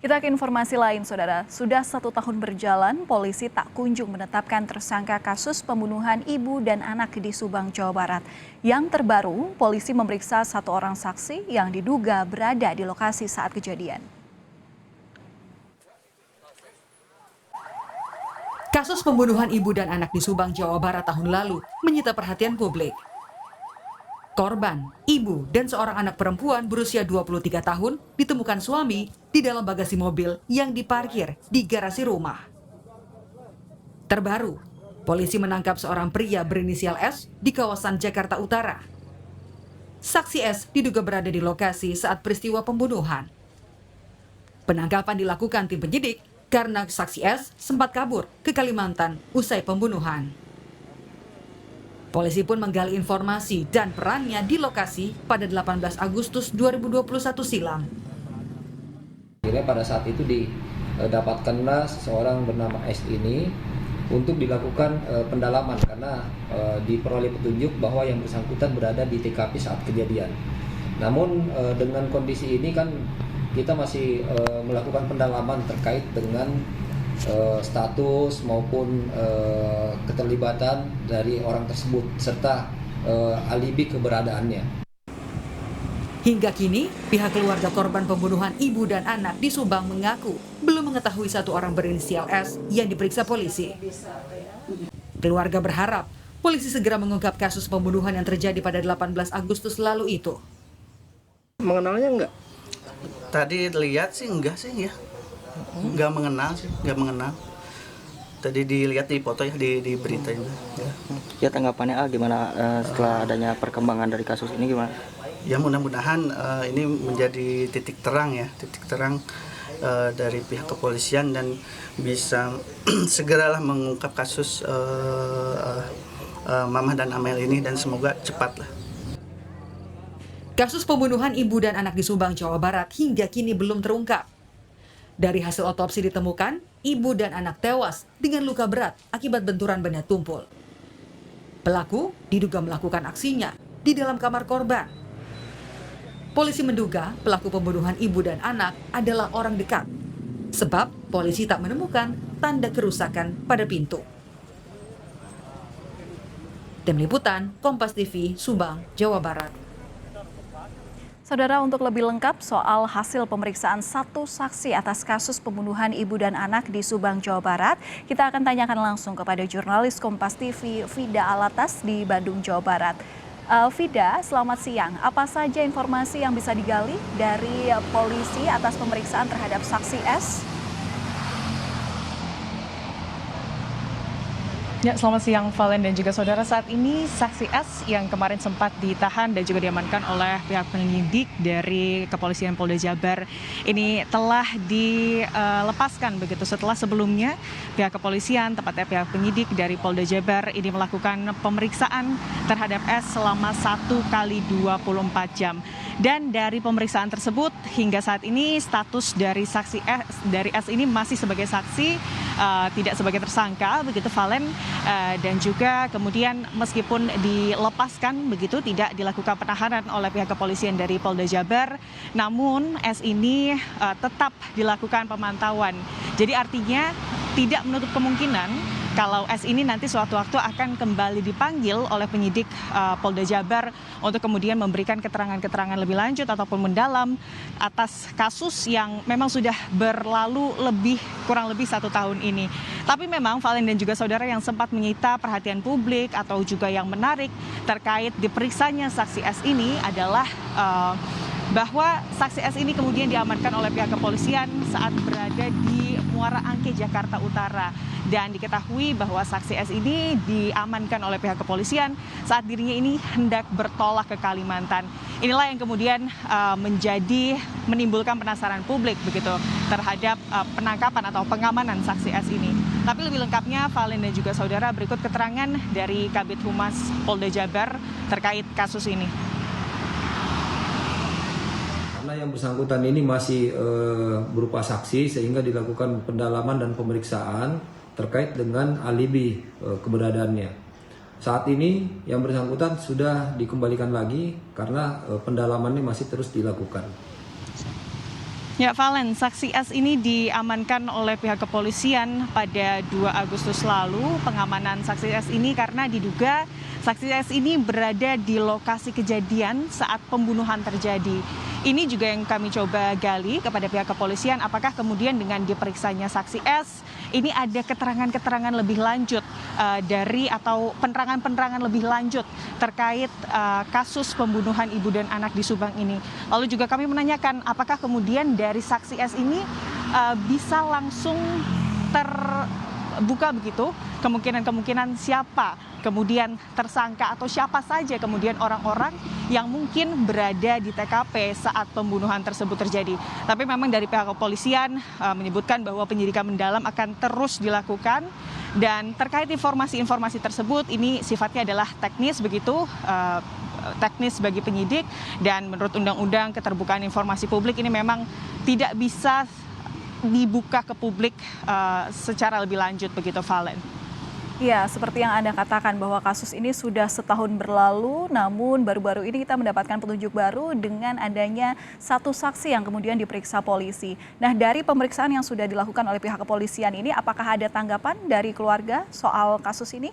Kita ke informasi lain, Saudara. Sudah 1 tahun berjalan, polisi tak kunjung menetapkan tersangka kasus pembunuhan ibu dan anak di Subang, Jawa Barat. Yang terbaru, polisi memeriksa 1 orang saksi yang diduga berada di lokasi saat kejadian. Kasus pembunuhan ibu dan anak di Subang, Jawa Barat tahun lalu menyita perhatian publik. Korban, ibu, dan seorang anak perempuan berusia 23 tahun ditemukan suami di dalam bagasi mobil yang diparkir di garasi rumah. Terbaru, polisi menangkap seorang pria berinisial S di kawasan Jakarta Utara. Saksi S diduga berada di lokasi saat peristiwa pembunuhan. Penangkapan dilakukan tim penyidik karena saksi S sempat kabur ke Kalimantan usai pembunuhan. Polisi pun menggali informasi dan perannya di lokasi pada 18 Agustus 2021 silam. Akhirnya pada saat itu didapatkanlah seseorang bernama S ini untuk dilakukan pendalaman karena diperoleh petunjuk bahwa yang bersangkutan berada di TKP saat kejadian. Namun dengan kondisi ini kan kita masih melakukan pendalaman terkait dengan status maupun keterlibatan dari orang tersebut serta alibi keberadaannya. Hingga kini, pihak keluarga korban pembunuhan ibu dan anak di Subang mengaku belum mengetahui 1 orang berinisial S yang diperiksa polisi. Keluarga berharap polisi segera mengungkap kasus pembunuhan yang terjadi pada 18 Agustus lalu itu. Mengenalnya enggak? Tadi lihat sih enggak sih ya. Enggak mengenal sih, enggak mengenal. Tadi dilihat di foto ya, di berita juga. Ya tanggapannya gimana setelah adanya perkembangan dari kasus ini gimana? Ya mudah-mudahan ini menjadi titik terang ya, titik terang dari pihak kepolisian dan bisa segeralah mengungkap kasus Mamah dan Amel ini dan semoga cepatlah. Kasus pembunuhan ibu dan anak di Subang, Jawa Barat hingga kini belum terungkap. Dari hasil otopsi ditemukan, ibu dan anak tewas dengan luka berat akibat benturan benda tumpul. Pelaku diduga melakukan aksinya di dalam kamar korban. Polisi menduga pelaku pembunuhan ibu dan anak adalah orang dekat, sebab polisi tak menemukan tanda kerusakan pada pintu. Tim Liputan, Kompas TV, Subang, Jawa Barat. Saudara, untuk lebih lengkap soal hasil pemeriksaan 1 saksi atas kasus pembunuhan ibu dan anak di Subang, Jawa Barat, kita akan tanyakan langsung kepada jurnalis Kompas TV Vida Alatas di Bandung, Jawa Barat. Vida, selamat siang. Apa saja informasi yang bisa digali dari polisi atas pemeriksaan terhadap saksi S? Ya, selamat siang Valen dan juga saudara. Saat ini saksi S yang kemarin sempat ditahan dan juga diamankan oleh pihak penyidik dari Kepolisian Polda Jabar ini telah dilepaskan begitu setelah sebelumnya pihak kepolisian, tepatnya pihak penyidik dari Polda Jabar ini melakukan pemeriksaan terhadap S selama 1 kali 24 jam. Dan dari pemeriksaan tersebut hingga saat ini status dari saksi S ini masih sebagai saksi, tidak sebagai tersangka begitu Valen. Dan juga kemudian meskipun dilepaskan begitu tidak dilakukan penahanan oleh pihak kepolisian dari Polda Jabar, namun S ini tetap dilakukan pemantauan. Jadi artinya tidak menutup kemungkinan kalau S ini nanti suatu waktu akan kembali dipanggil oleh penyidik Polda Jabar untuk kemudian memberikan keterangan-keterangan lebih lanjut ataupun mendalam atas kasus yang memang sudah berlalu kurang lebih 1 tahun ini. Tapi memang Valen dan juga saudara yang sempat menyita perhatian publik atau juga yang menarik terkait diperiksanya saksi S ini adalah bahwa saksi S ini kemudian diamankan oleh pihak kepolisian saat berada di Muara Angke, Jakarta Utara. Dan diketahui bahwa saksi S ini diamankan oleh pihak kepolisian saat dirinya ini hendak bertolak ke Kalimantan. Inilah yang kemudian menimbulkan penasaran publik begitu terhadap penangkapan atau pengamanan saksi S ini. Tapi lebih lengkapnya Valen dan juga saudara, berikut keterangan dari Kabid Humas Polda Jabar terkait kasus ini. Karena yang bersangkutan ini masih berupa saksi sehingga dilakukan pendalaman dan pemeriksaan terkait dengan alibi keberadaannya. Saat ini yang bersangkutan sudah dikembalikan lagi karena pendalamannya masih terus dilakukan. Ya, Valen, saksi S ini diamankan oleh pihak kepolisian pada 2 Agustus lalu. Pengamanan saksi S ini karena diduga saksi S ini berada di lokasi kejadian saat pembunuhan terjadi. Ini juga yang kami coba gali kepada pihak kepolisian, apakah kemudian dengan diperiksanya saksi S, ini ada keterangan-keterangan lebih lanjut dari atau penerangan-penerangan lebih lanjut terkait kasus pembunuhan ibu dan anak di Subang ini. Lalu juga kami menanyakan apakah kemudian dari saksi S ini bisa langsung terbuka begitu kemungkinan-kemungkinan siapa kemudian tersangka atau siapa saja kemudian orang-orang yang mungkin berada di TKP saat pembunuhan tersebut terjadi. Tapi memang dari pihak kepolisian menyebutkan bahwa penyidikan mendalam akan terus dilakukan, dan terkait informasi-informasi tersebut ini sifatnya adalah teknis begitu, teknis bagi penyidik, dan menurut Undang-Undang Keterbukaan Informasi Publik ini memang tidak bisa dibuka ke publik secara lebih lanjut begitu, Valen. Ya, seperti yang Anda katakan bahwa kasus ini sudah setahun berlalu, namun baru-baru ini kita mendapatkan petunjuk baru dengan adanya satu saksi yang kemudian diperiksa polisi. Nah, dari pemeriksaan yang sudah dilakukan oleh pihak kepolisian ini, apakah ada tanggapan dari keluarga soal kasus ini?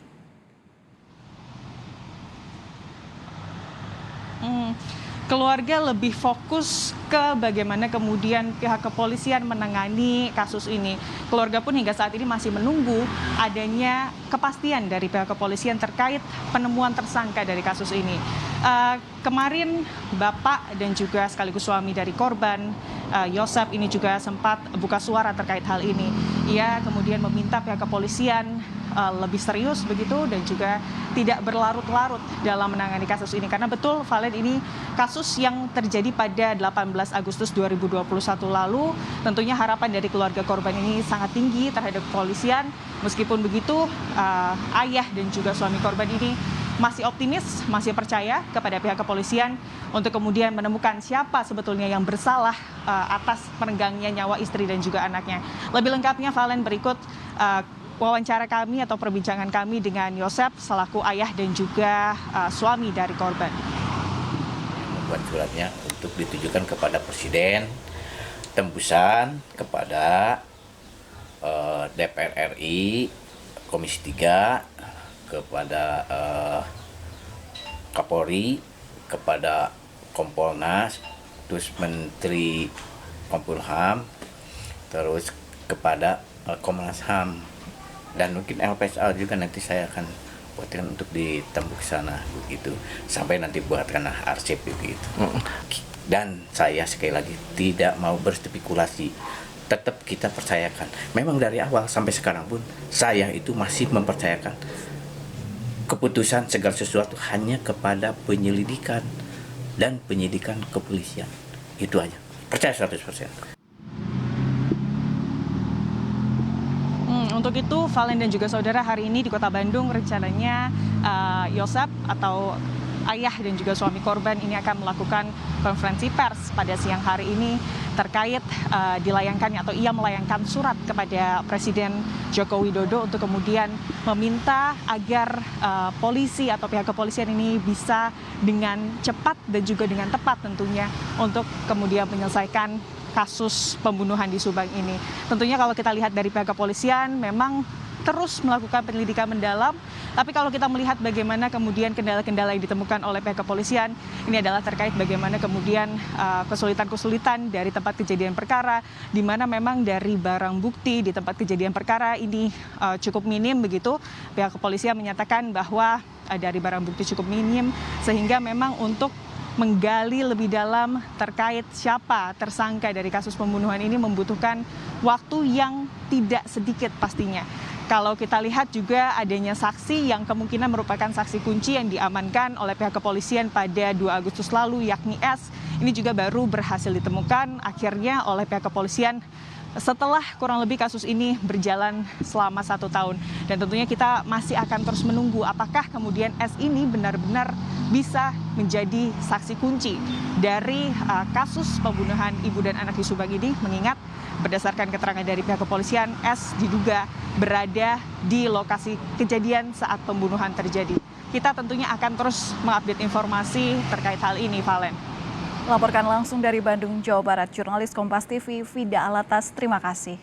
Keluarga lebih fokus ke bagaimana kemudian pihak kepolisian menangani kasus ini. Keluarga pun hingga saat ini masih menunggu adanya kepastian dari pihak kepolisian terkait penemuan tersangka dari kasus ini. Kemarin Bapak dan juga sekaligus suami dari korban, Yosep, ini juga sempat buka suara terkait hal ini. Ia kemudian meminta pihak kepolisian lebih serius begitu dan juga tidak berlarut-larut dalam menangani kasus ini, karena betul Valen, ini kasus yang terjadi pada 18 Agustus 2021 lalu. Tentunya harapan dari keluarga korban ini sangat tinggi terhadap kepolisian. Meskipun begitu, ayah dan juga suami korban ini masih optimis, masih percaya kepada pihak kepolisian untuk kemudian menemukan siapa sebetulnya yang bersalah atas merenggangnya nyawa istri dan juga anaknya. Lebih lengkapnya Valen, berikut wawancara kami atau perbincangan kami dengan Yosep selaku ayah dan juga suami dari korban. Membuat suratnya untuk ditujukan kepada Presiden, tembusan kepada DPR RI, Komisi 3, kepada Kapolri, kepada Kompolnas, terus Menteri Kompulham, terus kepada Komnas HAM, dan mungkin LPSA juga nanti saya akan buatkan untuk ditembus sana begitu, sampai nanti buatkan arsip begitu. Dan saya sekali lagi tidak mau berspekulasi, tetap kita percayakan. Memang dari awal sampai sekarang pun saya itu masih mempercayakan keputusan segala sesuatu hanya kepada penyelidikan dan penyidikan kepolisian. Itu aja, percaya 100%. Untuk itu, Valen dan juga saudara, hari ini di Kota Bandung rencananya Yosep atau ayah dan juga suami korban ini akan melakukan konferensi pers pada siang hari ini terkait dilayangkannya atau ia melayangkan surat kepada Presiden Joko Widodo untuk kemudian meminta agar polisi atau pihak kepolisian ini bisa dengan cepat dan juga dengan tepat tentunya untuk kemudian menyelesaikan kasus pembunuhan di Subang ini. Tentunya kalau kita lihat dari pihak kepolisian memang terus melakukan penyelidikan mendalam, tapi kalau kita melihat bagaimana kemudian kendala-kendala yang ditemukan oleh pihak kepolisian, ini adalah terkait bagaimana kemudian kesulitan-kesulitan dari tempat kejadian perkara, di mana memang dari barang bukti di tempat kejadian perkara ini cukup minim begitu. Pihak kepolisian menyatakan bahwa dari barang bukti cukup minim, sehingga memang untuk menggali lebih dalam terkait siapa tersangka dari kasus pembunuhan ini membutuhkan waktu yang tidak sedikit pastinya. Kalau kita lihat juga adanya saksi yang kemungkinan merupakan saksi kunci yang diamankan oleh pihak kepolisian pada 2 Agustus lalu, yakni S. Ini juga baru berhasil ditemukan akhirnya oleh pihak kepolisian setelah kurang lebih kasus ini berjalan selama 1 tahun. Dan tentunya kita masih akan terus menunggu apakah kemudian S ini benar-benar bisa menjadi saksi kunci dari kasus pembunuhan ibu dan anak di Subang ini, mengingat berdasarkan keterangan dari pihak kepolisian, S diduga berada di lokasi kejadian saat pembunuhan terjadi. Kita tentunya akan terus mengupdate informasi terkait hal ini, Valen. Laporkan langsung dari Bandung, Jawa Barat, jurnalis Kompas TV Vida Alatas, terima kasih.